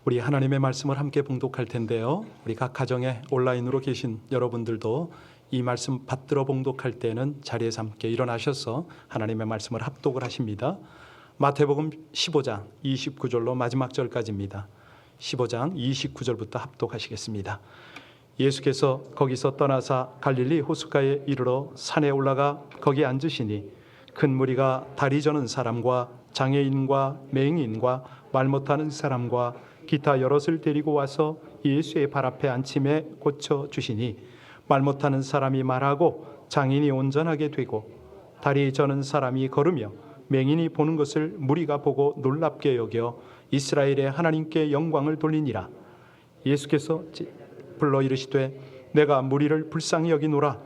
우리 하나님의 말씀을 함께 봉독할 텐데요. 우리 각 가정에 온라인으로 계신 여러분들도 이 말씀 받들어 봉독할 때는 자리에서 함께 일어나셔서 하나님의 말씀을 합독을 하십니다. 마태복음 15장 29절로 마지막 절까지입니다. 15장 29절부터 합독하시겠습니다. 예수께서 거기서 떠나사 갈릴리 호숫가에 이르러 산에 올라가 거기 앉으시니 큰 무리가 다리 저는 사람과 장애인과 맹인과 말 못하는 사람과 기타 여럿을 데리고 와서 예수의 발 앞에 앉힘에 고쳐주시니 말 못하는 사람이 말하고 장애인이 온전하게 되고 다리 저는 사람이 걸으며 맹인이 보는 것을 무리가 보고 놀랍게 여겨 이스라엘의 하나님께 영광을 돌리니라. 예수께서 불러 이르시되 내가 무리를 불쌍히 여기노라.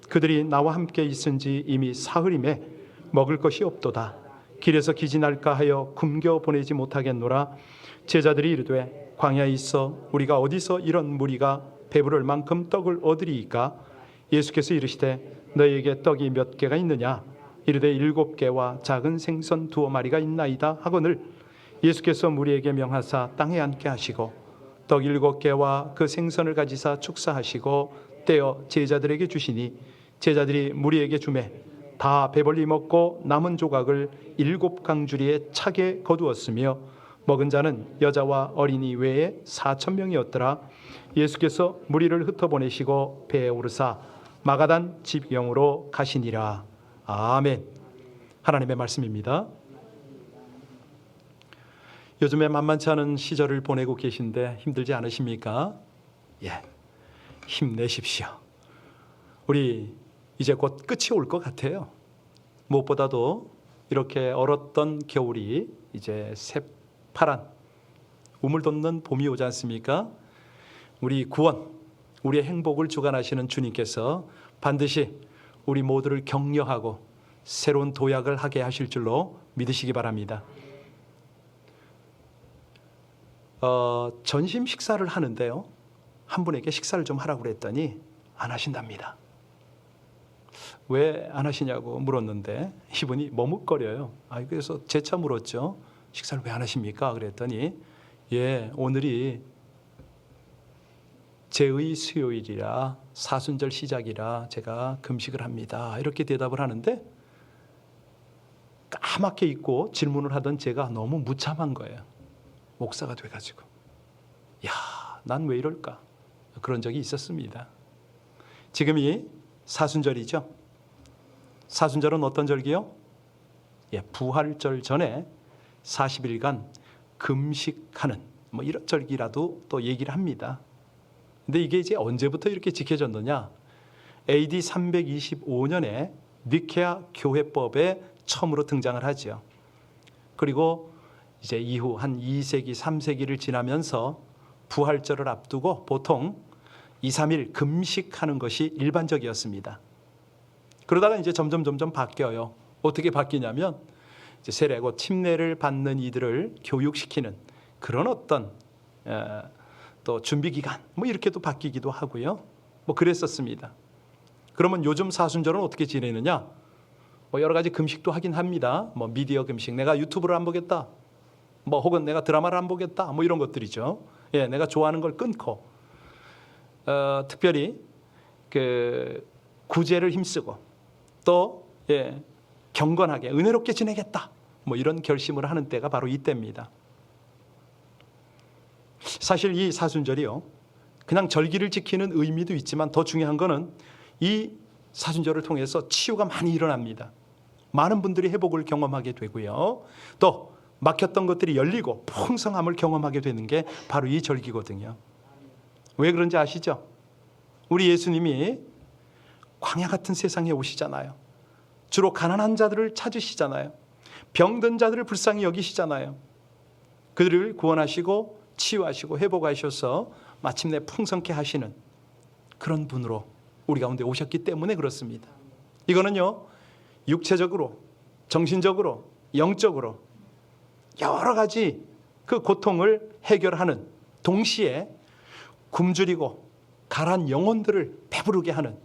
그들이 나와 함께 있은지 이미 사흘임에 먹을 것이 없도다. 길에서 기진할까 하여 굶겨 보내지 못하겠노라. 제자들이 이르되 광야에 있어 우리가 어디서 이런 무리가 배부를 만큼 떡을 얻으리이까? 예수께서 이르시되 너희에게 떡이 몇 개가 있느냐? 이르되 7개와 작은 생선 2마리가 있나이다 하거늘 예수께서 무리에게 명하사 땅에 앉게 하시고 떡 7개와 그 생선을 가지사 축사하시고 떼어 제자들에게 주시니 제자들이 무리에게 주매 다 배불리 먹고 남은 조각을 7강주리에 차게 거두었으며 먹은 자는 여자와 어린이 외에 4,000명이었더라. 예수께서 무리를 흩어보내시고 배에 오르사 마가단 지경으로 가시니라. 아멘. 하나님의 말씀입니다. 요즘에 만만치 않은 시절을 보내고 계신데 힘들지 않으십니까? 예, 힘내십시오. 우리 이제 곧 끝이 올 것 같아요. 무엇보다도 이렇게 얼었던 겨울이 이제 새파란 우물 돋는 봄이 오지 않습니까? 우리 구원, 우리의 행복을 주관하시는 주님께서 반드시 우리 모두를 격려하고 새로운 도약을 하게 하실 줄로 믿으시기 바랍니다. 전심 식사를 하는데요, 한 분에게 식사를 좀 하라고 그랬더니 안 하신답니다. 왜 안 하시냐고 물었는데 이분이 머뭇거려요. 그래서 재차 물었죠. 식사를 왜 안 하십니까? 그랬더니 예, 오늘이 제의 수요일이라 사순절 시작이라 제가 금식을 합니다. 이렇게 대답을 하는데 까맣게 잊고 질문을 하던 제가 너무 무참한 거예요. 목사가 돼가지고 야, 난 왜 이럴까? 그런 적이 있었습니다. 지금이 사순절이죠. 사순절은 어떤 절기요? 예, 부활절 전에 40일간 금식하는 이런 절기라도 또 얘기를 합니다. 근데 이게 이제 언제부터 이렇게 지켜졌느냐? AD 325년에 니케아 교회법에 처음으로 등장을 하죠. 그리고 이제 이후 한 2세기, 3세기를 지나면서 부활절을 앞두고 보통 2, 3일 금식하는 것이 일반적이었습니다. 그러다가 이제 점점 바뀌어요. 어떻게 바뀌냐면 이제 세례고 침례를 받는 이들을 교육시키는 그런 어떤 또 준비 기간 이렇게도 바뀌기도 하고요. 그랬었습니다. 그러면 요즘 사순절은 어떻게 지내느냐? 여러 가지 금식도 하긴 합니다. 미디어 금식, 내가 유튜브를 안 보겠다. 혹은 내가 드라마를 안 보겠다. 이런 것들이죠. 예, 내가 좋아하는 걸 끊고 특별히 그 구제를 힘쓰고 또 경건하게 은혜롭게 지내겠다. 이런 결심을 하는 때가 바로 이때입니다. 사실 이 사순절이요, 그냥 절기를 지키는 의미도 있지만 더 중요한 거는 이 사순절을 통해서 치유가 많이 일어납니다. 많은 분들이 회복을 경험하게 되고요. 또 막혔던 것들이 열리고 풍성함을 경험하게 되는 게 바로 이 절기거든요. 왜 그런지 아시죠? 우리 예수님이 광야 같은 세상에 오시잖아요. 주로 가난한 자들을 찾으시잖아요. 병든 자들을 불쌍히 여기시잖아요. 그들을 구원하시고 치유하시고 회복하셔서 마침내 풍성케 하시는 그런 분으로 우리 가운데 오셨기 때문에 그렇습니다. 이거는요, 육체적으로, 정신적으로, 영적으로 여러 가지 그 고통을 해결하는 동시에 굶주리고 가란 영혼들을 배부르게 하는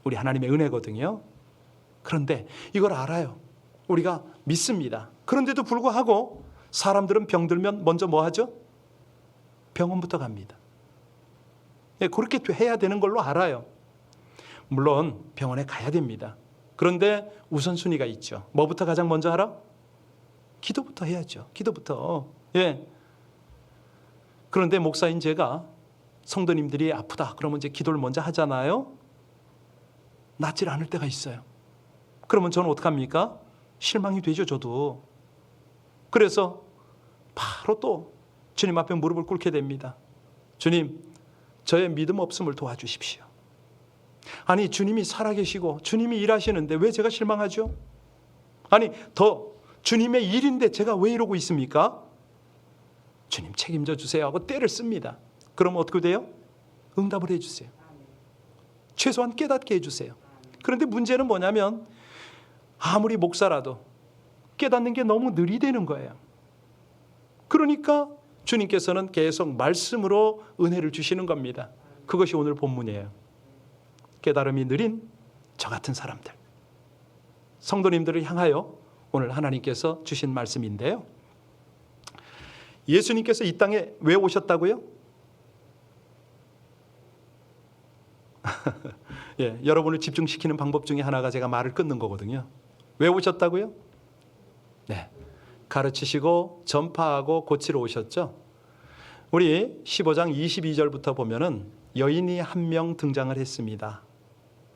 우리 하나님의 은혜거든요. 그런데 이걸 알아요. 우리가 믿습니다. 그런데도 불구하고 사람들은 병들면 먼저 뭐 하죠? 병원부터 갑니다. 예, 그렇게 해야 되는 걸로 알아요. 물론 병원에 가야 됩니다. 그런데 우선순위가 있죠. 뭐부터 가장 먼저 하라? 기도부터 해야죠. 기도부터. 예. 그런데 목사인 제가 성도님들이 아프다 그러면 이제 기도를 먼저 하잖아요. 낫질 않을 때가 있어요. 그러면 저는 어떡합니까? 실망이 되죠, 저도. 그래서 바로 또 주님 앞에 무릎을 꿇게 됩니다. 주님, 저의 믿음 없음을 도와주십시오. 아니, 주님이 살아계시고 주님이 일하시는데 왜 제가 실망하죠? 아니, 더 주님의 일인데 제가 왜 이러고 있습니까? 주님 책임져 주세요 하고 때를 씁니다. 그러면 어떻게 돼요? 응답을 해주세요. 최소한 깨닫게 해주세요. 그런데 문제는 뭐냐면 아무리 목사라도 깨닫는 게 너무 느리다는 거예요. 그러니까 주님께서는 계속 말씀으로 은혜를 주시는 겁니다. 그것이 오늘 본문이에요. 깨달음이 느린 저 같은 사람들, 성도님들을 향하여 오늘 하나님께서 주신 말씀인데요. 예수님께서 이 땅에 왜 오셨다고요? 예, 여러분을 집중시키는 방법 중에 하나가 제가 말을 끊는 거거든요. 왜 오셨다고요? 네, 가르치시고 전파하고 고치러 오셨죠. 우리 15장 22절부터 보면은 여인이 한 명 등장을 했습니다.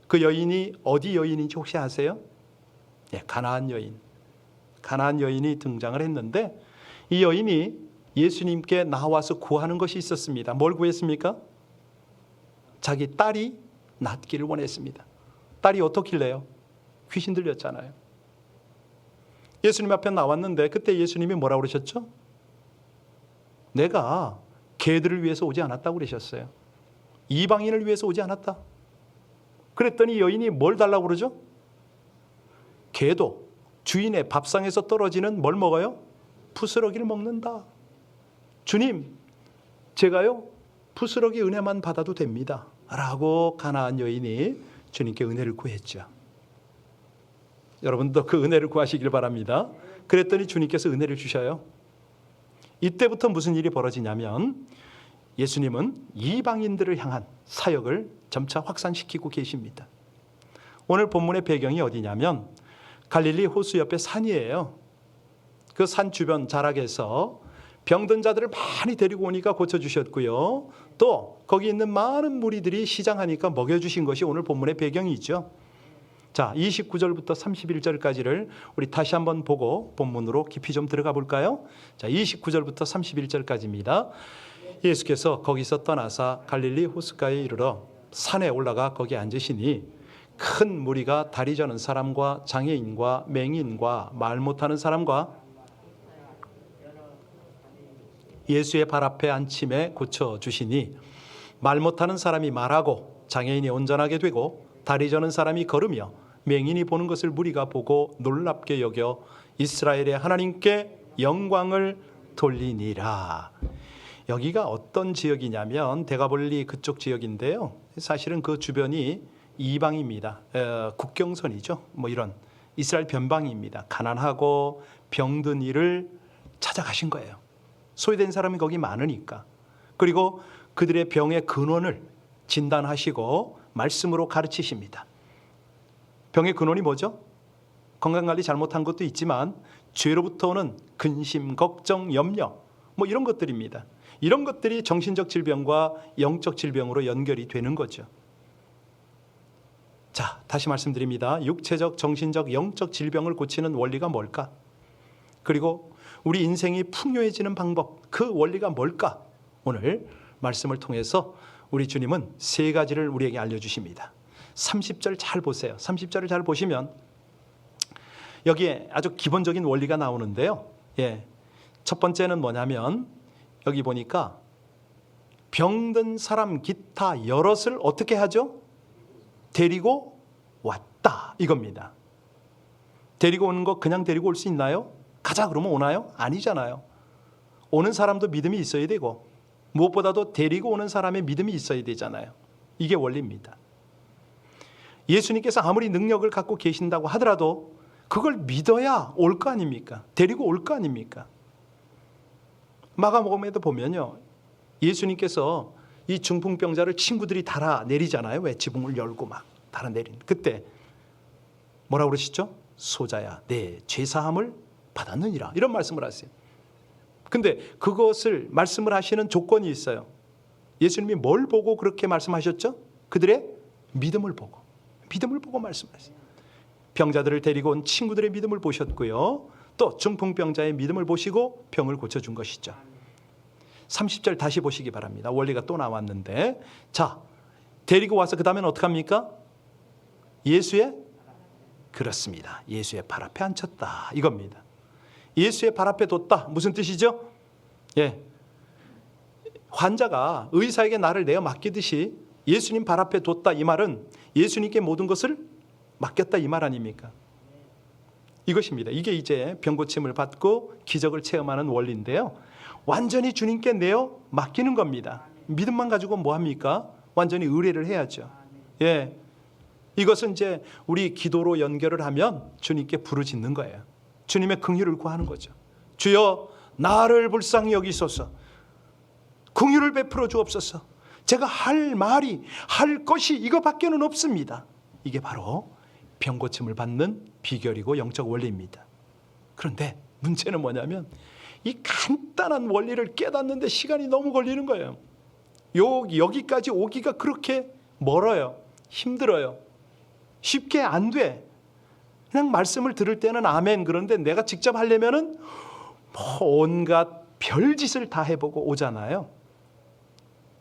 그 여인이 어디 여인인지 혹시 아세요? 예, 가나안 여인. 가나안 여인이 등장을 했는데 이 여인이 예수님께 나와서 구하는 것이 있었습니다. 뭘 구했습니까? 자기 딸이 낫기를 원했습니다. 딸이 어떻길래요? 귀신 들렸잖아요. 예수님 앞에 나왔는데 그때 예수님이 뭐라고 그러셨죠? 내가 개들을 위해서 오지 않았다고 그러셨어요. 이방인을 위해서 오지 않았다. 그랬더니 여인이 뭘 달라고 그러죠? 개도 주인의 밥상에서 떨어지는 뭘 먹어요? 부스러기를 먹는다. 주님, 제가요 부스러기 은혜만 받아도 됩니다 라고 가나안 여인이 주님께 은혜를 구했죠. 여러분도 그 은혜를 구하시길 바랍니다. 그랬더니 주님께서 은혜를 주셔요. 이때부터 무슨 일이 벌어지냐면 예수님은 이방인들을 향한 사역을 점차 확산시키고 계십니다. 오늘 본문의 배경이 어디냐면 갈릴리 호수 옆에 산이에요. 그 산 주변 자락에서 병든 자들을 많이 데리고 오니까 고쳐주셨고요. 또 거기 있는 많은 무리들이 시장하니까 먹여주신 것이 오늘 본문의 배경이죠. 자, 29절부터 31절까지를 우리 다시 한번 보고 본문으로 깊이 좀 들어가 볼까요? 자, 29절부터 31절까지입니다. 예수께서 거기서 떠나사 갈릴리 호숫가에 이르러 산에 올라가 거기 앉으시니 큰 무리가 다리 저는 사람과 장애인과 맹인과 말 못하는 사람과 예수의 발 앞에 앉힘에 고쳐주시니 말 못하는 사람이 말하고 장애인이 온전하게 되고 다리 저는 사람이 걸으며 맹인이 보는 것을 무리가 보고 놀랍게 여겨 이스라엘의 하나님께 영광을 돌리니라. 여기가 어떤 지역이냐면 대가볼리 그쪽 지역인데요. 사실은 그 주변이 이방입니다. 국경선이죠. 뭐 이런 이스라엘 변방입니다. 가난하고 병든 이를 찾아가신 거예요. 소외된 사람이 거기 많으니까. 그리고 그들의 병의 근원을 진단하시고 말씀으로 가르치십니다. 병의 근원이 뭐죠? 건강관리 잘못한 것도 있지만 죄로부터 오는 근심, 걱정, 염려 뭐 이런 것들입니다. 이런 것들이 정신적 질병과 영적 질병으로 연결이 되는 거죠. 자, 다시 말씀드립니다. 육체적, 정신적, 영적 질병을 고치는 원리가 뭘까? 그리고 우리 인생이 풍요해지는 방법, 그 원리가 뭘까? 오늘 말씀을 통해서 우리 주님은 세 가지를 우리에게 알려주십니다. 30절 잘 보세요. 30절을 잘 보시면 여기에 아주 기본적인 원리가 나오는데요. 예, 첫 번째는 뭐냐면 여기 보니까 병든 사람 기타 여럿을 어떻게 하죠? 데리고 왔다 이겁니다. 데리고 오는 거 그냥 데리고 올 수 있나요? 가자 그러면 오나요? 아니잖아요. 오는 사람도 믿음이 있어야 되고 무엇보다도 데리고 오는 사람의 믿음이 있어야 되잖아요. 이게 원리입니다. 예수님께서 아무리 능력을 갖고 계신다고 하더라도 그걸 믿어야 올 거 아닙니까? 데리고 올 거 아닙니까? 마가복음에도 보면요, 예수님께서 이 중풍병자를 친구들이 달아내리잖아요. 왜? 지붕을 열고 막 달아내린. 그때 뭐라고 그러시죠? 소자야, 내 죄사함을 받았느니라. 이런 말씀을 하세요. 근데 그것을 말씀을 하시는 조건이 있어요. 예수님이 뭘 보고 그렇게 말씀하셨죠? 그들의 믿음을 보고. 믿음을 보고 말씀하세요. 병자들을 데리고 온 친구들의 믿음을 보셨고요. 또 중풍병자의 믿음을 보시고 병을 고쳐준 것이죠. 30절 다시 보시기 바랍니다. 원리가 또 나왔는데, 자, 데리고 와서 그 다음에는 어떻게 합니까? 그렇습니다. 예수의 발 앞에 앉혔다. 이겁니다. 예수의 발 앞에 뒀다. 무슨 뜻이죠? 예, 환자가 의사에게 나를 내어 맡기듯이 예수님 발 앞에 뒀다. 이 말은 예수님께 모든 것을 맡겼다. 이 말 아닙니까? 이것입니다. 이게 이제 병고침을 받고 기적을 체험하는 원리인데요. 완전히 주님께 내어 맡기는 겁니다. 믿음만 가지고 뭐 합니까? 완전히 의뢰를 해야죠. 예, 이것은 이제 우리 기도로 연결을 하면 주님께 부르짖는 거예요. 주님의 긍휼을 구하는 거죠. 주여, 나를 불쌍히 여기소서. 긍휼을 베풀어 주옵소서. 제가 할 말이, 할 것이 이거밖에는 없습니다. 이게 바로 병고침을 받는 비결이고 영적 원리입니다. 그런데 문제는 뭐냐면 이 간단한 원리를 깨닫는데 시간이 너무 걸리는 거예요. 여기까지 오기가 그렇게 멀어요. 힘들어요. 쉽게 안 돼. 그냥 말씀을 들을 때는 아멘. 그런데 내가 직접 하려면은 온갖 별짓을 다 해보고 오잖아요.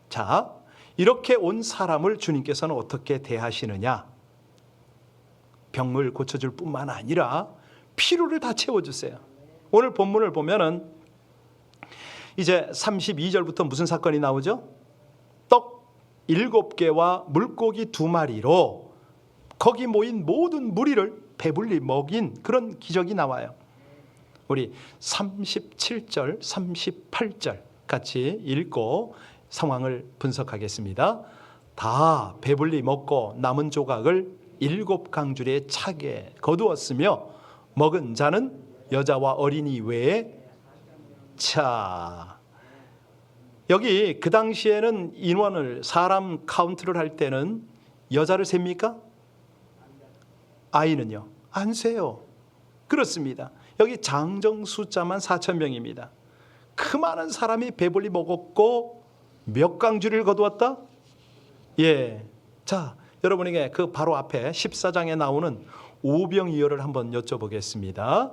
자, 이렇게 온 사람을 주님께서는 어떻게 대하시느냐? 병을 고쳐줄 뿐만 아니라 필요를 다 채워주세요. 오늘 본문을 보면은 이제 32절부터 무슨 사건이 나오죠? 떡 7개와 물고기 2마리로 거기 모인 모든 무리를 배불리 먹인 그런 기적이 나와요. 우리 37절, 38절 같이 읽고 상황을 분석하겠습니다. 다 배불리 먹고 남은 조각을 7강줄에 차게 거두었으며 먹은 자는 여자와 어린이 외에. 자, 여기 그 당시에는 인원을, 사람 카운트를 할 때는 여자를 셉니까? 아이는요? 안 세요. 그렇습니다. 여기 장정 숫자만 4,000명입니다. 그 많은 사람이 배불리 먹었고 몇 강주를 거두었다? 예. 자, 여러분에게 그 바로 앞에 14장에 나오는 오병이어를 한번 여쭤보겠습니다.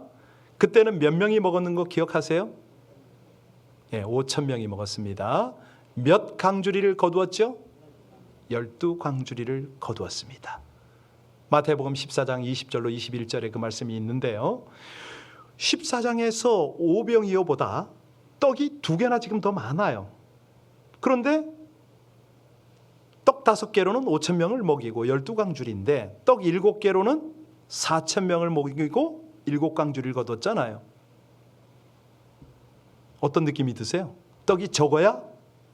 그때는 몇 명이 먹었는 거 기억하세요? 예, 5,000명이 먹었습니다. 몇 강주리를 거두었죠? 12강주리를 거두었습니다. 마태복음 14장 20절로 21절에 그 말씀이 있는데요. 14장에서 오병이어보다 떡이 2개나 지금 더 많아요. 그런데 떡 5개로는 5,000명을 먹이고 12강줄인데 떡 7개로는 4,000명을 먹이고 7강줄을 거뒀잖아요. 어떤 느낌이 드세요? 떡이 적어야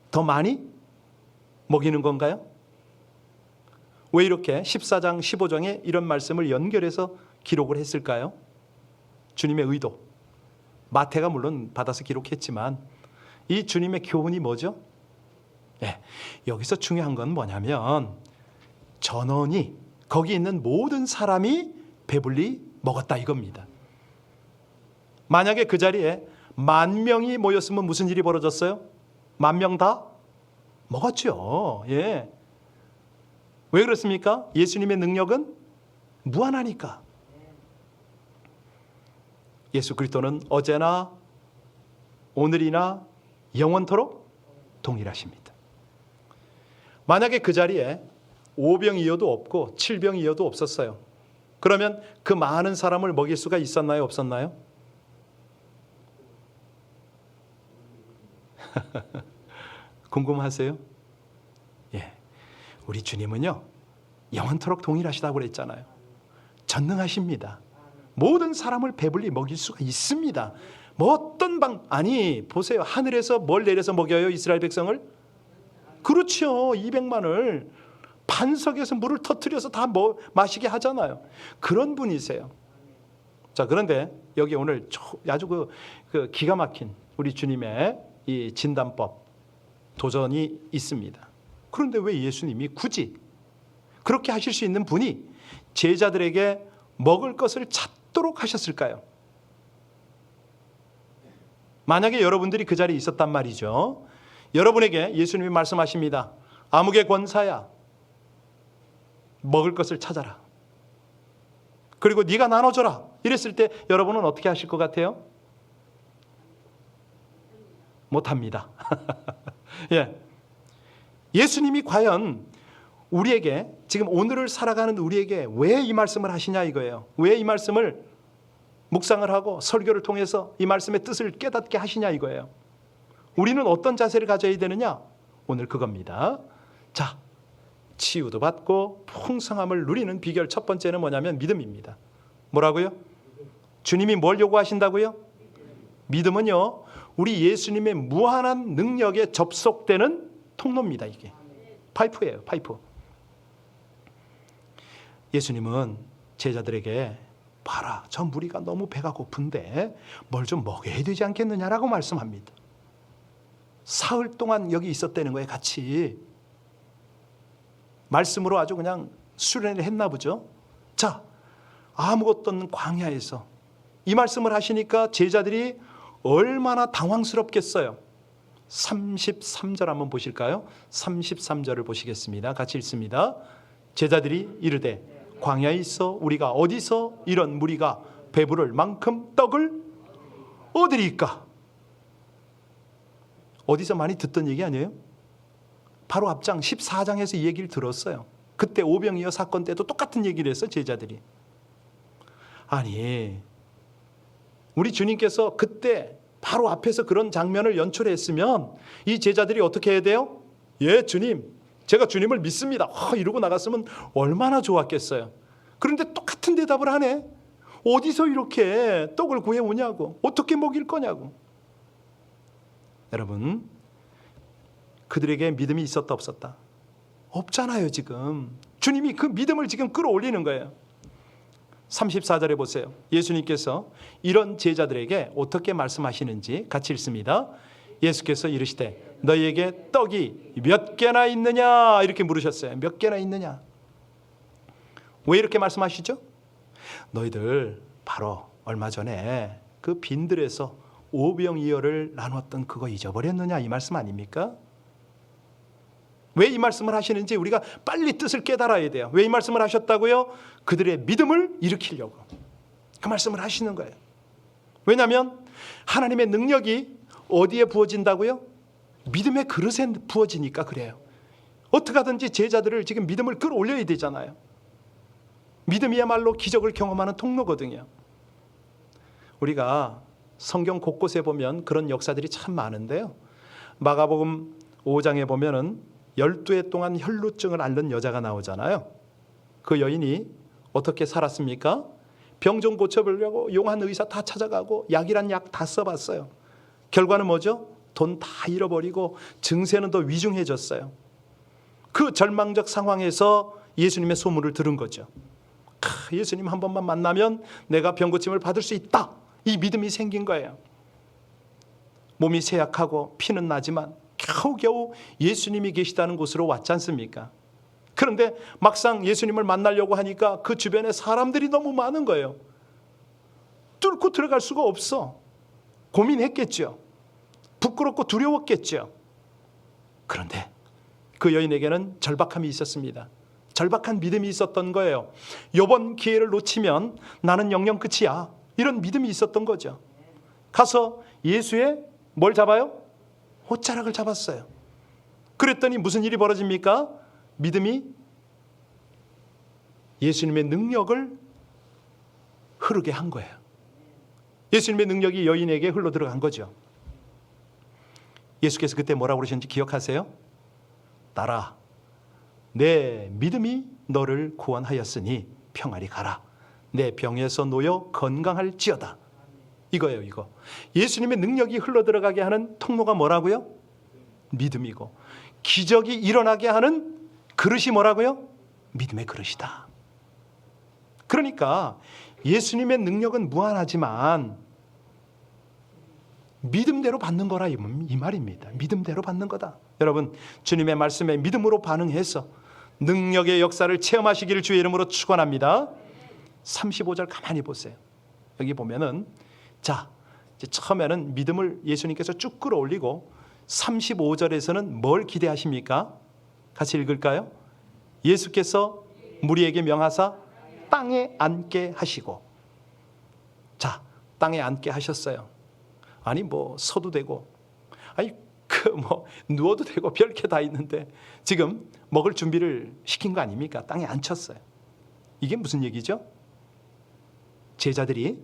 더 많이 먹이는 건가요? 왜 이렇게 14장 15장에 이런 말씀을 연결해서 기록을 했을까요? 주님의 의도. 마태가 물론 받아서 기록했지만 이 주님의 교훈이 뭐죠? 네, 여기서 중요한 건 뭐냐면 전원이, 거기 있는 모든 사람이 배불리 먹었다 이겁니다. 만약에 그 자리에 10,000명이 모였으면 무슨 일이 벌어졌어요? 10,000명 다 먹었죠. 예. 왜 그렇습니까? 예수님의 능력은 무한하니까. 예수 그리스도는 어제나 오늘이나 영원토록 동일하십니다. 만약에 그 자리에 5병이어도 없고 7병이어도 없었어요. 그러면 그 많은 사람을 먹일 수가 있었나요? 없었나요? 궁금하세요? 예, 우리 주님은요 영원토록 동일하시다고 그랬잖아요. 전능하십니다. 모든 사람을 배불리 먹일 수가 있습니다. 뭐 어떤 아니 보세요. 하늘에서 뭘 내려서 먹여요? 이스라엘 백성을? 그렇죠. 200만을 반석에서 물을 터뜨려서 다 마시게 하잖아요. 그런 분이세요. 자, 그런데 여기 오늘 아주 그 기가 막힌 우리 주님의 이 진단법, 도전이 있습니다. 그런데 왜 예수님이 굳이 그렇게 하실 수 있는 분이 제자들에게 먹을 것을 찾도록 하셨을까요? 만약에 여러분들이 그 자리에 있었단 말이죠. 여러분에게 예수님이 말씀하십니다. 아무개 권사야, 먹을 것을 찾아라. 그리고 네가 나눠줘라. 이랬을 때 여러분은 어떻게 하실 것 같아요? 못합니다. 예. 예수님이 과연 우리에게, 지금 오늘을 살아가는 우리에게 왜 이 말씀을 하시냐 이거예요. 왜 이 말씀을 묵상을 하고 설교를 통해서 이 말씀의 뜻을 깨닫게 하시냐 이거예요. 우리는 어떤 자세를 가져야 되느냐? 오늘 그겁니다. 자, 치유도 받고 풍성함을 누리는 비결 첫 번째는 뭐냐면 믿음입니다. 뭐라고요? 주님이 뭘 요구하신다고요? 믿음은요, 우리 예수님의 무한한 능력에 접속되는 통로입니다. 이게 파이프예요. 파이프. 예수님은 제자들에게 봐라, 저 무리가 너무 배가 고픈데 뭘 좀 먹여야 되지 않겠느냐라고 말씀합니다. 사흘 동안 여기 있었다는 거예요. 같이 말씀으로 아주 그냥 수련을 했나 보죠. 자, 아무것도 없는 광야에서 이 말씀을 하시니까 제자들이 얼마나 당황스럽겠어요. 33절 한번 보실까요? 33절을 보시겠습니다. 같이 읽습니다. 제자들이 이르되 광야에 있어 우리가 어디서 이런 무리가 배부를 만큼 떡을 얻으리까? 어디서 많이 듣던 얘기 아니에요? 바로 앞장 14장에서 이 얘기를 들었어요. 그때 오병이어 사건 때도 똑같은 얘기를 했어요. 제자들이. 아니, 우리 주님께서 그때 바로 앞에서 그런 장면을 연출했으면 이 제자들이 어떻게 해야 돼요? 예, 주님, 제가 주님을 믿습니다. 이러고 나갔으면 얼마나 좋았겠어요. 그런데 똑같은 대답을 하네. 어디서 이렇게 떡을 구해오냐고, 어떻게 먹일 거냐고. 여러분, 그들에게 믿음이 있었다 없었다? 없잖아요. 지금 주님이 그 믿음을 지금 끌어올리는 거예요. 34절에 보세요. 예수님께서 이런 제자들에게 어떻게 말씀하시는지 같이 읽습니다. 예수께서 이르시되 너희에게 떡이 몇 개나 있느냐 이렇게 물으셨어요. 몇 개나 있느냐? 왜 이렇게 말씀하시죠? 너희들 바로 얼마 전에 그 빈들에서 오병이어를 나눴던 그거 잊어버렸느냐 이 말씀 아닙니까? 왜 이 말씀을 하시는지 우리가 빨리 뜻을 깨달아야 돼요. 왜 이 말씀을 하셨다고요? 그들의 믿음을 일으키려고 그 말씀을 하시는 거예요. 왜냐하면 하나님의 능력이 어디에 부어진다고요? 믿음의 그릇에 부어지니까 그래요. 어떻게 하든지 제자들을 지금 믿음을 끌어올려야 되잖아요. 믿음이야말로 기적을 경험하는 통로거든요. 우리가 성경 곳곳에 보면 그런 역사들이 참 많은데요. 마가복음 5장에 보면은 12해 동안 혈루증을 앓는 여자가 나오잖아요. 그 여인이 어떻게 살았습니까? 병 좀 고쳐보려고 용한 의사 다 찾아가고 약이란 약 다 써봤어요. 결과는 뭐죠? 돈 다 잃어버리고 증세는 더 위중해졌어요. 그 절망적 상황에서 예수님의 소문을 들은 거죠. 예수님 한 번만 만나면 내가 병 고침을 받을 수 있다. 이 믿음이 생긴 거예요. 몸이 쇠약하고 피는 나지만 겨우겨우 예수님이 계시다는 곳으로 왔지 않습니까? 그런데 막상 예수님을 만나려고 하니까 그 주변에 사람들이 너무 많은 거예요. 뚫고 들어갈 수가 없어. 고민했겠죠. 부끄럽고 두려웠겠죠. 그런데 그 여인에게는 절박함이 있었습니다. 절박한 믿음이 있었던 거예요. 이번 기회를 놓치면 나는 영영 끝이야. 이런 믿음이 있었던 거죠. 가서 예수의 뭘 잡아요? 옷자락을 잡았어요. 그랬더니 무슨 일이 벌어집니까? 믿음이 예수님의 능력을 흐르게 한 거예요. 예수님의 능력이 여인에게 흘러 들어간 거죠. 예수께서 그때 뭐라고 그러셨는지 기억하세요? 딸아, 내 믿음이 너를 구원하였으니 평안히 가라. 내 병에서 놓여 건강할지어다. 이거예요, 이거. 예수님의 능력이 흘러들어가게 하는 통로가 뭐라고요? 믿음이고, 기적이 일어나게 하는 그릇이 뭐라고요? 믿음의 그릇이다. 그러니까 예수님의 능력은 무한하지만 믿음대로 받는 거라 이 말입니다. 믿음대로 받는 거다. 여러분, 주님의 말씀에 믿음으로 반응해서 능력의 역사를 체험하시기를 주의 이름으로 축원합니다. 35절 가만히 보세요. 여기 보면은 자, 이제 처음에는 믿음을 예수님께서 쭉 끌어올리고 35절에서는 뭘 기대하십니까? 같이 읽을까요? 예수께서 무리에게 명하사 땅에 앉게 하시고. 자, 땅에 앉게 하셨어요. 아니 뭐 서도 되고, 아니 누워도 되고 별게 다 있는데 지금 먹을 준비를 시킨 거 아닙니까? 땅에 앉혔어요. 이게 무슨 얘기죠? 제자들이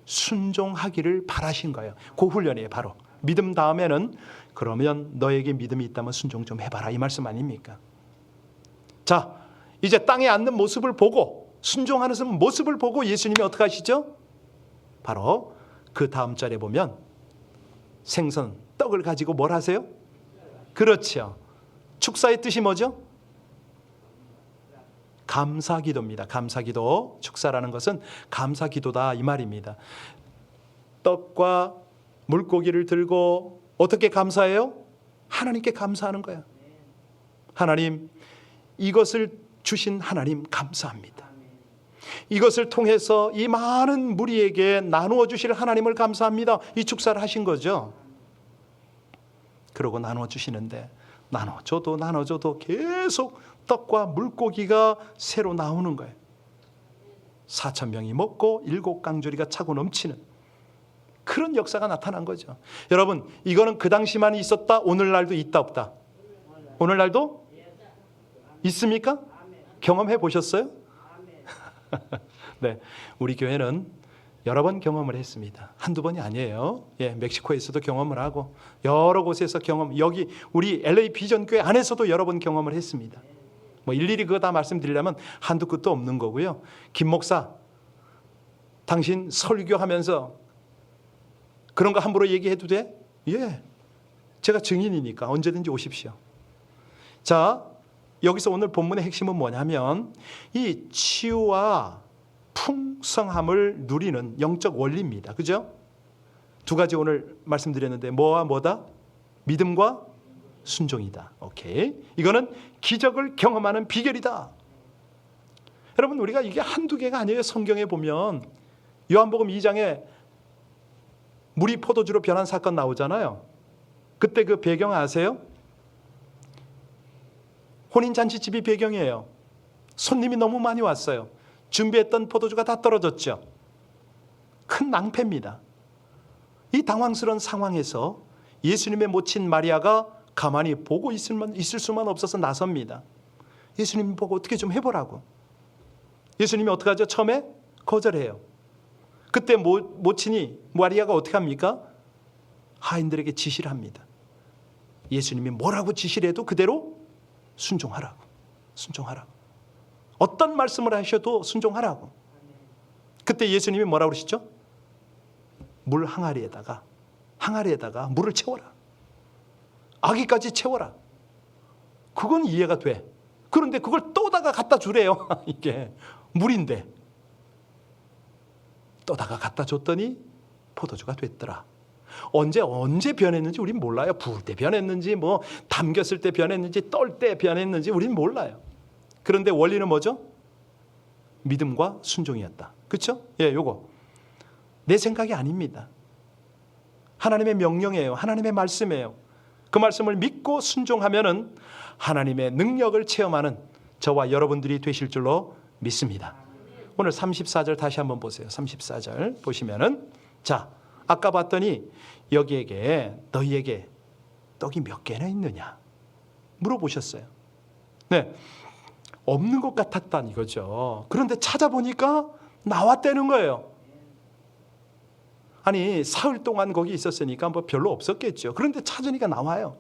순종하기를 바라신 거예요. 그 훈련이에요. 바로 믿음 다음에는 그러면 너에게 믿음이 있다면 순종 좀 해봐라, 이 말씀 아닙니까? 자, 이제 땅에 앉는 모습을 보고, 순종하는 모습을 보고 예수님이 어떻게 하시죠? 바로 그 다음 절에 보면 생선, 떡을 가지고 뭘 하세요? 그렇죠. 축사의 뜻이 뭐죠? 감사기도입니다. 감사기도. 축사라는 것은 감사기도다, 이 말입니다. 떡과 물고기를 들고 어떻게 감사해요? 하나님께 감사하는 거야. 하나님, 이것을 주신 하나님 감사합니다. 이것을 통해서 이 많은 무리에게 나누어 주실 하나님을 감사합니다. 이 축사를 하신 거죠. 그러고 나누어 주시는데 나눠줘도 계속 떡과 물고기가 새로 나오는 거예요. 4,000명이 먹고 7강조리가 차고 넘치는 그런 역사가 나타난 거죠. 여러분, 이거는 그 당시만 있었다? 오늘날도 있다 없다? 오늘날도 있습니까? 경험해 보셨어요? 네, 우리 교회는 여러 번 경험을 했습니다. 한두 번이 아니에요. 예, 멕시코에서도 경험을 하고 여러 곳에서 여기 우리 LA 비전 교회 안에서도 여러 번 경험을 했습니다. 뭐 일일이 그거 다 말씀드리려면 한두 끝도 없는 거고요. 김 목사, 당신 설교하면서 그런 거 함부로 얘기해도 돼? 예, 제가 증인이니까 언제든지 오십시오. 자, 여기서 오늘 본문의 핵심은 뭐냐면 이 치유와 풍성함을 누리는 영적 원리입니다. 그죠? 두 가지 오늘 말씀드렸는데 뭐와 뭐다? 믿음과 순종이다. 오케이. 이거는 기적을 경험하는 비결이다. 여러분, 우리가 이게 한두 개가 아니에요. 성경에 보면 요한복음 2장에 물이 포도주로 변한 사건 나오잖아요. 그때 그 배경 아세요? 혼인잔치집이 배경이에요. 손님이 너무 많이 왔어요. 준비했던 포도주가 다 떨어졌죠. 큰 낭패입니다. 이 당황스러운 상황에서 예수님의 모친 마리아가 가만히 보고 있을 수만 없어서 나섭니다. 예수님 보고 어떻게 좀 해보라고. 예수님이 어떻게 하죠? 처음에 거절해요. 그때 모친이 마리아가 어떻게 합니까? 하인들에게 지시를 합니다. 예수님이 뭐라고 지시를 해도 그대로 순종하라고. 순종하라고. 어떤 말씀을 하셔도 순종하라고. 그때 예수님이 뭐라고 그러시죠? 물 항아리에다가 물을 채워라. 아기까지 채워라. 그건 이해가 돼. 그런데 그걸 또다가 갖다 주래요. 이게 물인데. 또다가 갖다 줬더니 포도주가 됐더라. 언제 변했는지 우린 몰라요. 부을 때 변했는지 뭐 담겼을 때 변했는지 떨 때 변했는지 우린 몰라요. 그런데 원리는 뭐죠? 믿음과 순종이었다. 그렇죠? 예, 요거 내 생각이 아닙니다. 하나님의 명령이에요. 하나님의 말씀이에요. 그 말씀을 믿고 순종하면은 하나님의 능력을 체험하는 저와 여러분들이 되실 줄로 믿습니다. 오늘 34절 다시 한번 보세요. 34절 보시면은 자, 아까 봤더니 여기에게 너희에게 떡이 몇 개나 있느냐 물어보셨어요. 네, 없는 것 같았다는 이거죠. 그런데 찾아보니까 나왔다는 거예요. 아니, 사흘 동안 거기 있었으니까 뭐 별로 없었겠죠. 그런데 찾으니까 나와요.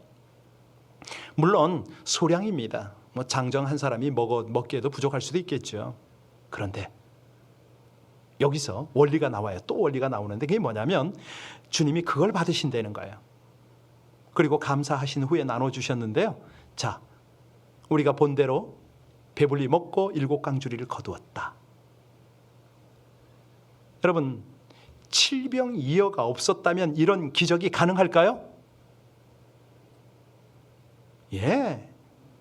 물론 소량입니다. 뭐 장정 한 사람이 먹기에도 부족할 수도 있겠죠. 그런데 여기서 원리가 나와요. 또 원리가 나오는데 그게 뭐냐면 주님이 그걸 받으신다는 거예요. 그리고 감사하신 후에 나눠주셨는데요. 자, 우리가 본대로 배불리 먹고 7강주리를 거두었다. 여러분, 7병 2여가 없었다면 이런 기적이 가능할까요? 예,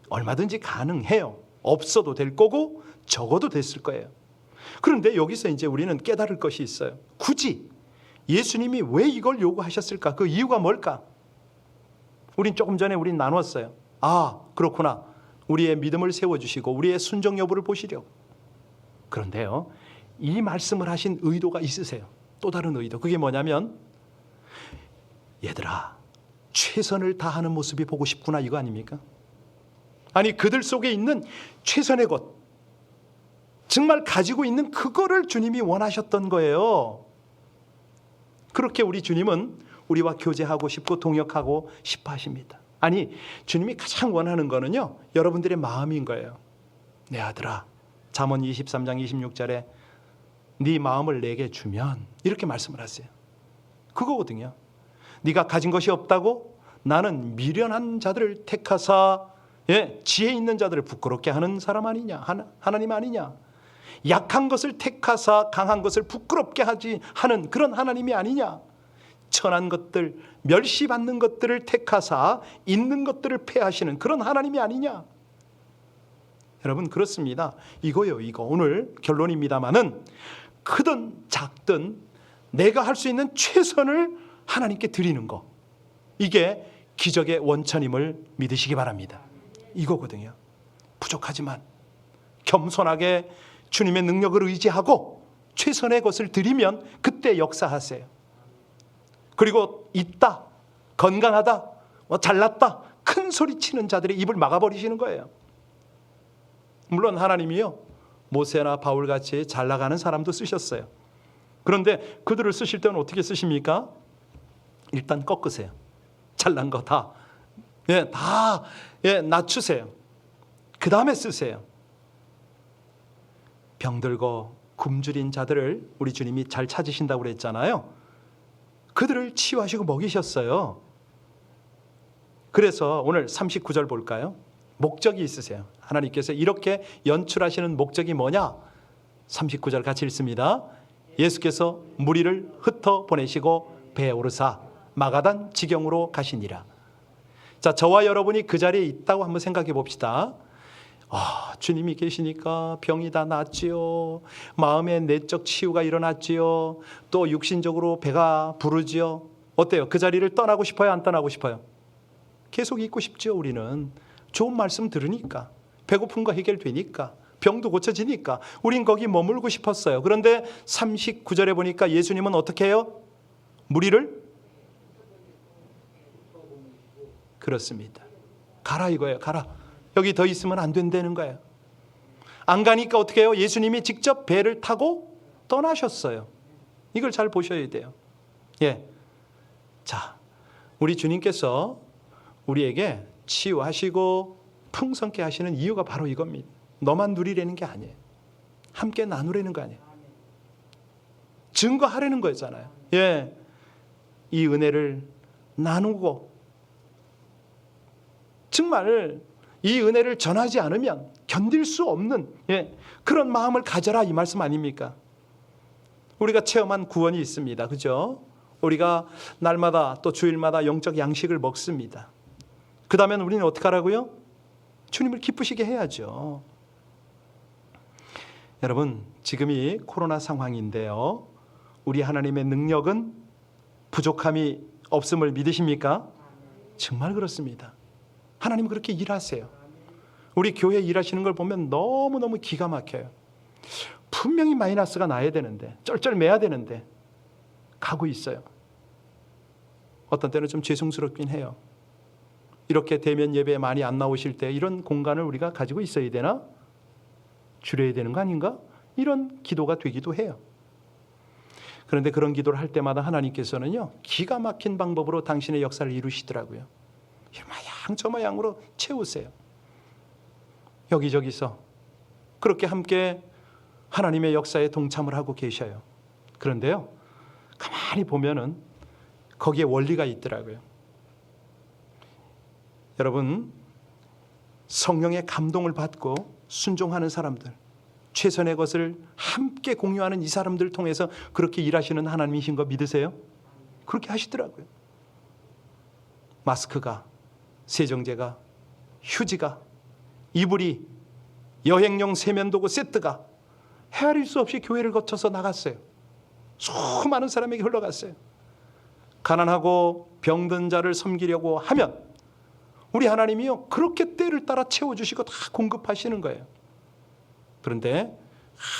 얼마든지 가능해요. 없어도 될 거고 적어도 됐을 거예요. 그런데 여기서 이제 우리는 깨달을 것이 있어요. 굳이 예수님이 왜 이걸 요구하셨을까? 그 이유가 뭘까? 우린 조금 전에 우린 나눴어요. 아, 그렇구나. 우리의 믿음을 세워주시고 우리의 순종 여부를 보시려고. 그런데요, 이 말씀을 하신 의도가 있으세요. 또 다른 의도. 그게 뭐냐면, 얘들아, 최선을 다하는 모습이 보고 싶구나, 이거 아닙니까? 아니, 그들 속에 있는 최선의 것, 정말 가지고 있는 그거를 주님이 원하셨던 거예요. 그렇게 우리 주님은 우리와 교제하고 싶고 동역하고 싶어 하십니다. 아니, 주님이 가장 원하는 거는요, 여러분들의 마음인 거예요. 내 아들아, 잠언 23장 26절에 네 마음을 내게 주면, 이렇게 말씀을 하세요. 그거거든요. 네가 가진 것이 없다고? 나는 미련한 자들을 택하사 지혜 있는 자들을 부끄럽게 하는 사람 아니냐? 하나님 아니냐? 약한 것을 택하사 강한 것을 부끄럽게 하는 그런 하나님이 아니냐? 천한 것들, 멸시받는 것들을 택하사 있는 것들을 폐하시는 그런 하나님이 아니냐? 여러분, 그렇습니다. 이거요, 이거. 오늘 결론입니다마는 크든 작든 내가 할 수 있는 최선을 하나님께 드리는 거, 이게 기적의 원천임을 믿으시기 바랍니다. 이거거든요. 부족하지만 겸손하게 주님의 능력을 의지하고 최선의 것을 드리면 그때 역사하세요. 그리고 있다, 건강하다, 잘났다 큰 소리 치는 자들의 입을 막아버리시는 거예요. 물론 하나님이요, 모세나 바울같이 잘 나가는 사람도 쓰셨어요. 그런데 그들을 쓰실 때는 어떻게 쓰십니까? 일단 꺾으세요. 잘난 거 다 낮추세요. 그 다음에 쓰세요. 병들고 굶주린 자들을 우리 주님이 잘 찾으신다고 그랬잖아요. 그들을 치유하시고 먹이셨어요. 그래서 오늘 39절 볼까요? 목적이 있으세요. 하나님께서 이렇게 연출하시는 목적이 뭐냐? 39절 같이 읽습니다. 예수께서 무리를 흩어 보내시고 배에 오르사 마가단 지경으로 가시니라. 자, 저와 여러분이 그 자리에 있다고 한번 생각해 봅시다. 주님이 계시니까 병이 다 낫지요. 마음의 내적 치유가 일어났지요. 또 육신적으로 배가 부르지요. 어때요? 그 자리를 떠나고 싶어요? 안 떠나고 싶어요? 계속 있고 싶죠. 우리는 좋은 말씀 들으니까, 배고픈 거 해결되니까, 병도 고쳐지니까 우린 거기 머물고 싶었어요. 그런데 39절에 보니까 예수님은 어떻게 해요? 무리를? 그렇습니다. 가라 이거예요. 가라. 여기 더 있으면 안 된다는 거예요. 안 가니까 어떻게 해요? 예수님이 직접 배를 타고 떠나셨어요. 이걸 잘 보셔야 돼요. 자, 우리 주님께서 우리에게 치유하시고 풍성케 하시는 이유가 바로 이겁니다. 너만 누리려는 게 아니에요. 함께 나누려는 거 아니에요. 증거하려는 거잖아요. 이 은혜를 나누고, 정말 이 은혜를 전하지 않으면 견딜 수 없는 그런 마음을 가져라, 이 말씀 아닙니까? 우리가 체험한 구원이 있습니다. 그죠? 우리가 날마다 또 주일마다 영적 양식을 먹습니다. 그 다음에 우리는 어떻게 하라고요? 주님을 기쁘시게 해야죠. 여러분, 지금이 코로나 상황인데요, 우리 하나님의 능력은 부족함이 없음을 믿으십니까? 정말 그렇습니다. 하나님 그렇게 일하세요. 우리 교회 일하시는 걸 보면 너무너무 기가 막혀요. 분명히 마이너스가 나야 되는데, 쩔쩔매야 되는데 가고 있어요. 어떤 때는 좀 죄송스럽긴 해요. 이렇게 대면 예배에 많이 안 나오실 때 이런 공간을 우리가 가지고 있어야 되나? 줄여야 되는 거 아닌가? 이런 기도가 되기도 해요. 그런데 그런 기도를 할 때마다 하나님께서는요, 기가 막힌 방법으로 당신의 역사를 이루시더라고요. 이마양 저마양으로 채우세요. 여기저기서 그렇게 함께 하나님의 역사에 동참을 하고 계셔요. 그런데요, 가만히 보면은 거기에 원리가 있더라고요. 여러분, 성령의 감동을 받고 순종하는 사람들, 최선의 것을 함께 공유하는 이 사람들을 통해서 그렇게 일하시는 하나님이신 거 믿으세요? 그렇게 하시더라고요. 마스크가, 세정제가 휴지가, 이불이, 여행용 세면도구 세트가 헤아릴 수 없이 교회를 거쳐서 나갔어요. 수많은 사람에게 흘러갔어요. 가난하고 병든 자를 섬기려고 하면 우리 하나님이요 그렇게 때를 따라 채워주시고 다 공급하시는 거예요. 그런데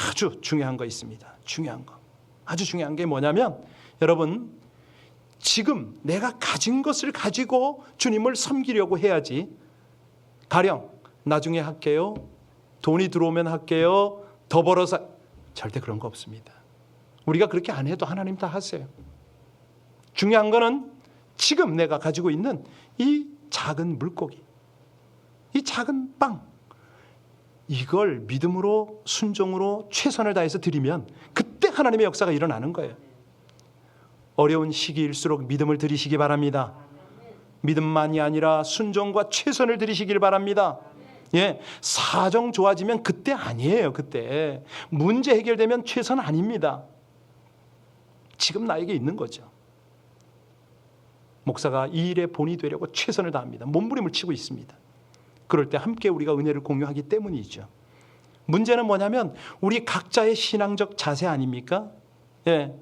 아주 중요한 거 있습니다. 중요한 거. 아주 중요한 게 뭐냐면 여러분, 지금 내가 가진 것을 가지고 주님을 섬기려고 해야지, 가령 나중에 할게요, 돈이 들어오면 할게요, 더 벌어서, 절대 그런 거 없습니다. 우리가 그렇게 안 해도 하나님 다 하세요. 중요한 거는 지금 내가 가지고 있는 이 작은 물고기, 이 작은 빵, 이걸 믿음으로 순종으로 최선을 다해서 드리면 그때 하나님의 역사가 일어나는 거예요. 어려운 시기일수록 믿음을 드리시기 바랍니다. 믿음만이 아니라 순종과 최선을 드리시길 바랍니다. 예, 사정 좋아지면 그때 아니에요. 그때 문제 해결되면 최선 아닙니다. 지금 나에게 있는 거죠. 목사가 이 일에 본이 되려고 최선을 다합니다. 몸부림을 치고 있습니다. 그럴 때 함께 우리가 은혜를 공유하기 때문이죠. 문제는 뭐냐면 우리 각자의 신앙적 자세 아닙니까? 예,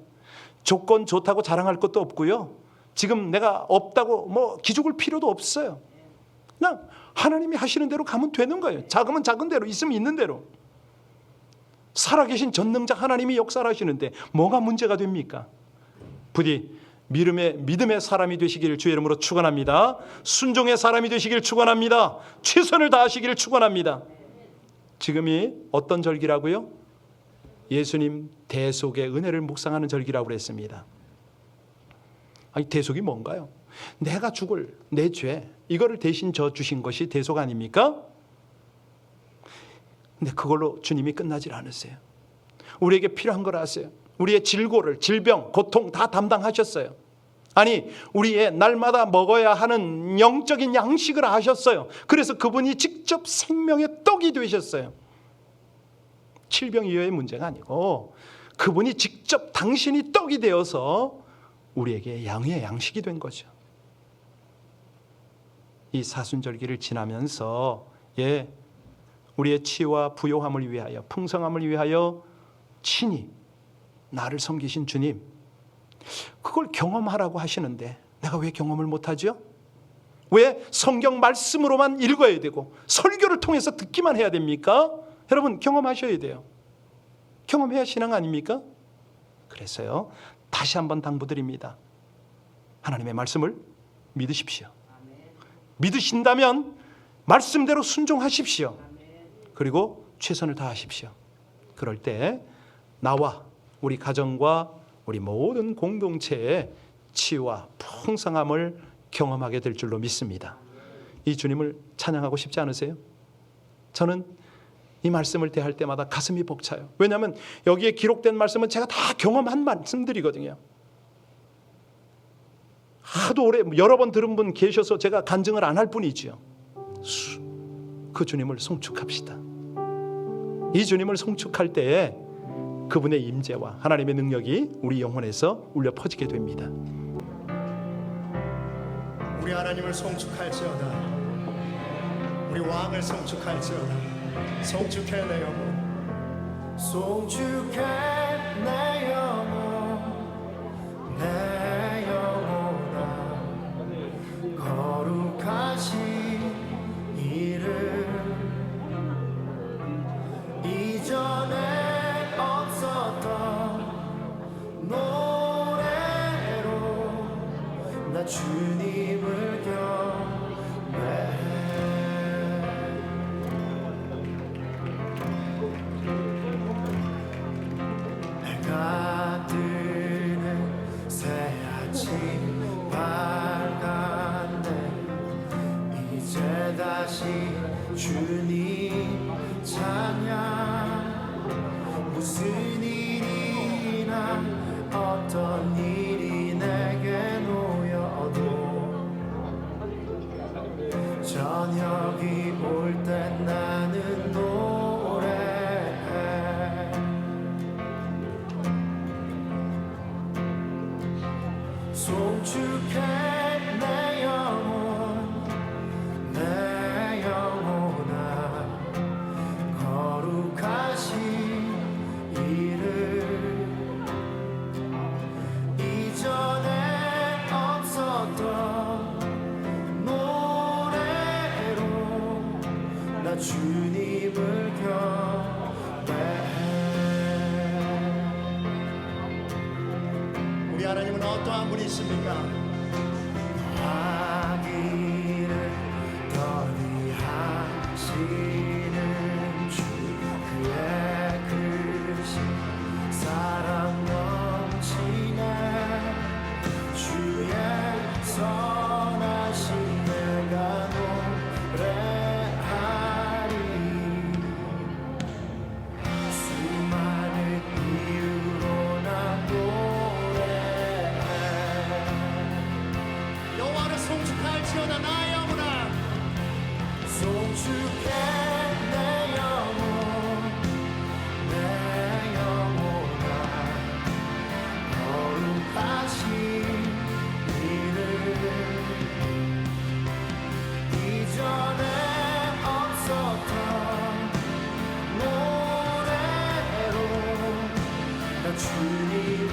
조건 좋다고 자랑할 것도 없고요, 지금 내가 없다고 뭐 기죽을 필요도 없어요. 그냥 하나님이 하시는 대로 가면 되는 거예요. 작으면 작은 대로, 있으면 있는 대로. 살아계신 전능자 하나님이 역사를 하시는데 뭐가 문제가 됩니까? 부디 믿음의 사람이 되시기를 주의 이름으로 축원합니다. 순종의 사람이 되시기를 축원합니다. 최선을 다하시기를 축원합니다. 지금이 어떤 절기라고요? 예수님 대속의 은혜를 묵상하는 절기라고 그랬습니다. 아니, 대속이 뭔가요? 내가 죽을 내 죄, 이거를 대신 져 주신 것이 대속 아닙니까? 근데 그걸로 주님이 끝나질 않으세요. 우리에게 필요한 걸 아세요. 우리의 질고를, 질병, 고통 다 담당하셨어요. 아니, 우리의 날마다 먹어야 하는 영적인 양식을 아셨어요. 그래서 그분이 직접 생명의 떡이 되셨어요. 칠병 이외의 문제가 아니고 그분이 직접 당신이 떡이 되어서 우리에게 양의 양식이 된 거죠. 이 사순절기를 지나면서 우리의 치유와 부요함을 위하여, 풍성함을 위하여 친히 나를 섬기신 주님, 그걸 경험하라고 하시는데 내가 왜 경험을 못하죠? 왜 성경 말씀으로만 읽어야 되고 설교를 통해서 듣기만 해야 됩니까? 여러분, 경험하셔야 돼요. 경험해야 신앙 아닙니까? 그래서요, 다시 한번 당부드립니다. 하나님의 말씀을 믿으십시오. 믿으신다면 말씀대로 순종하십시오. 그리고 최선을 다하십시오. 그럴 때 나와 우리 가정과 우리 모든 공동체의 치유와 풍성함을 경험하게 될 줄로 믿습니다. 이 주님을 찬양하고 싶지 않으세요? 저는 이 말씀을 대할 때마다 가슴이 벅차요. 왜냐하면 여기에 기록된 말씀은 제가 다 경험한 말씀들이거든요. 하도 오래 여러 번 들은 분 계셔서 제가 간증을 안 할 뿐이지요. 그 주님을 송축합시다. 이 주님을 송축할 때에 그분의 임재와 하나님의 능력이 우리 영혼에서 울려 퍼지게 됩니다. 우리 하나님을 송축할지어다. 우리 왕을 송축할지어다. 송축해 내 영혼, 송축해 내 영혼, 내 영혼아, 거룩하신 이름, 이전에 없었던 노래로 나 주님을 경배해. 해가 뜨는 새 아침 밝았네. 이제 다시 주님 찬양. 무슨 일이나 어떤 일이 내게 놓여도 저녁이 올 때 나는 노래해. 송축해 내 영혼, 내 영혼. 우리 하나님은 어떠한 분이십니까? 하기를 더디하시는 주 그의 크신 사랑 넘치네 주의 선하신 내가 노래하리 수많은 이유로 난 노래해 여호와를 송축할지어다 나의 영혼아 송축해 내 영혼 내 영혼아 거룩하신 이름 이전에 없었던 노래로 나 주님